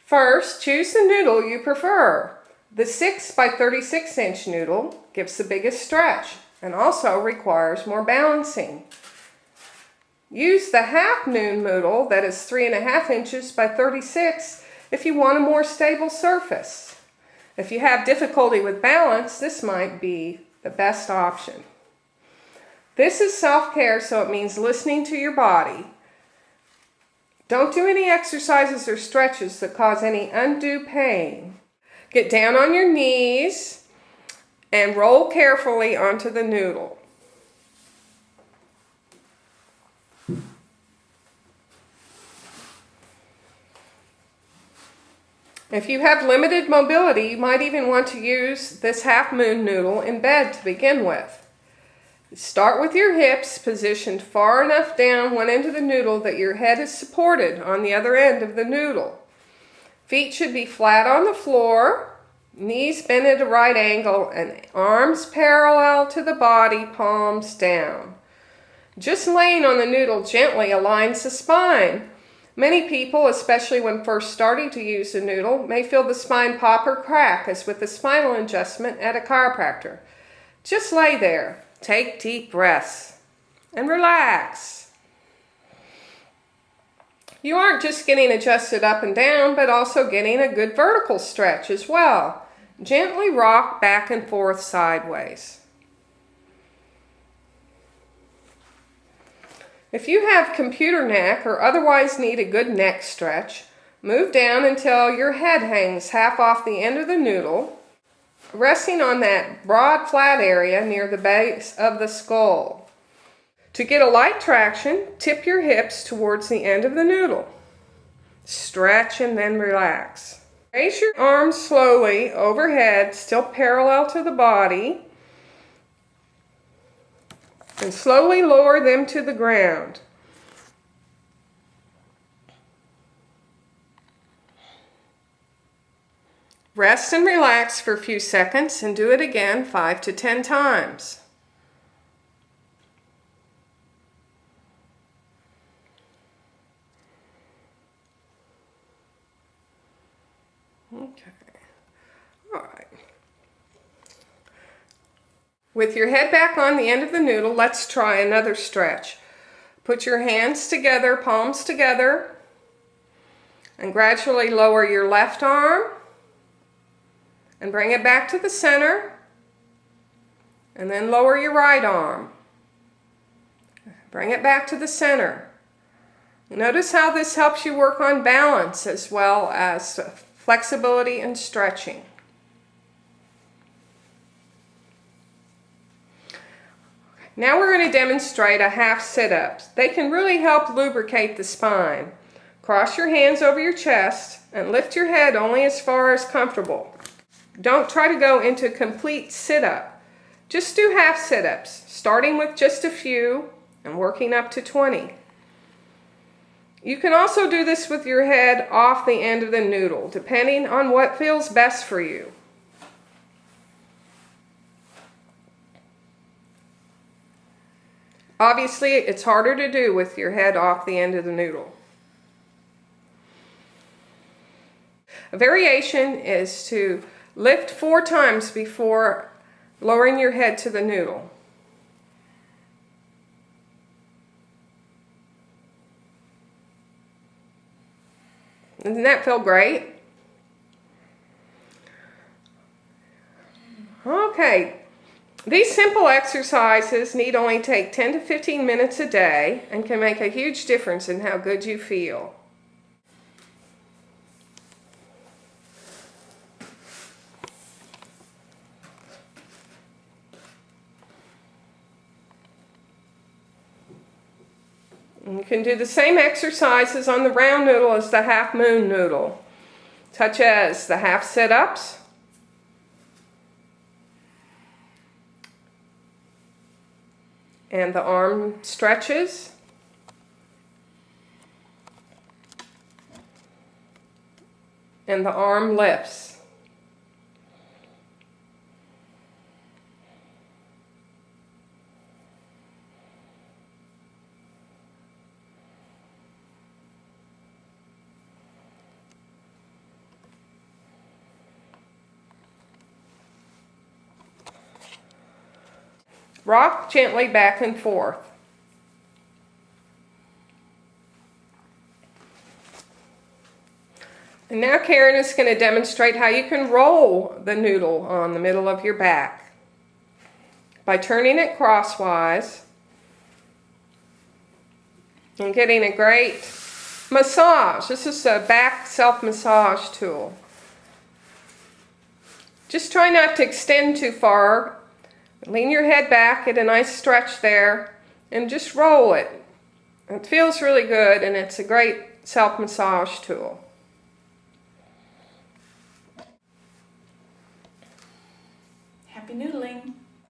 First, choose the noodle you prefer. The 6 by 36 inch noodle gives the biggest stretch and also requires more balancing. Use the half moon noodle that is 3.5 inches by 36 if you want a more stable surface. If you have difficulty with balance, this might be the best option. This is self-care, so it means listening to your body. Don't do any exercises or stretches that cause any undue pain. Get down on your knees and roll carefully onto the noodle. If you have limited mobility, you might even want to use this half moon noodle in bed to begin with. Start with your hips positioned far enough down one end of the noodle that your head is supported on the other end of the noodle. Feet should be flat on the floor, knees bent at a right angle, and arms parallel to the body, palms down. Just laying on the noodle gently aligns the spine. Many people, especially when first starting to use the noodle, may feel the spine pop or crack, as with the spinal adjustment at a chiropractor. Just lay there, take deep breaths, and relax. You aren't just getting adjusted up and down, but also getting a good vertical stretch as well. Gently rock back and forth sideways. If you have computer neck or otherwise need a good neck stretch, move down until your head hangs half off the end of the noodle, resting on that broad flat area near the base of the skull. To get a light traction, tip your hips towards the end of the noodle. Stretch and then relax. Raise your arms slowly overhead, still parallel to the body, and slowly lower them to the ground. Rest and relax for a few seconds and do it again 5 to 10 times. Okay. All right. With your head back on the end of the noodle, let's try another stretch. Put your hands together, palms together, and gradually lower your left arm and bring it back to the center, and then lower your right arm. Bring it back to the center. Notice how this helps you work on balance as well as flexibility and stretching. Now we're going to demonstrate a half sit-up. They can really help lubricate the spine. Cross your hands over your chest and lift your head only as far as comfortable. Don't try to go into complete sit-up. Just do half sit-ups, starting with just a few and working up to 20. You can also do this with your head off the end of the noodle, depending on what feels best for you. Obviously, it's harder to do with your head off the end of the noodle. A variation is to lift 4 times before lowering your head to the noodle. Doesn't that feel great? Okay. These simple exercises need only take 10 to 15 minutes a day and can make a huge difference in how good you feel. And you can do the same exercises on the round noodle as the half moon noodle, such as the half sit-ups, and the arm stretches, and the arm lifts. Rock gently back and forth. And now Karen is going to demonstrate how you can roll the noodle on the middle of your back by turning it crosswise and getting a great massage. This is a back self-massage tool. Just try not to extend too far. Lean your head back, get a nice stretch there, and just roll it. It feels really good, and it's a great self-massage tool. Happy noodling!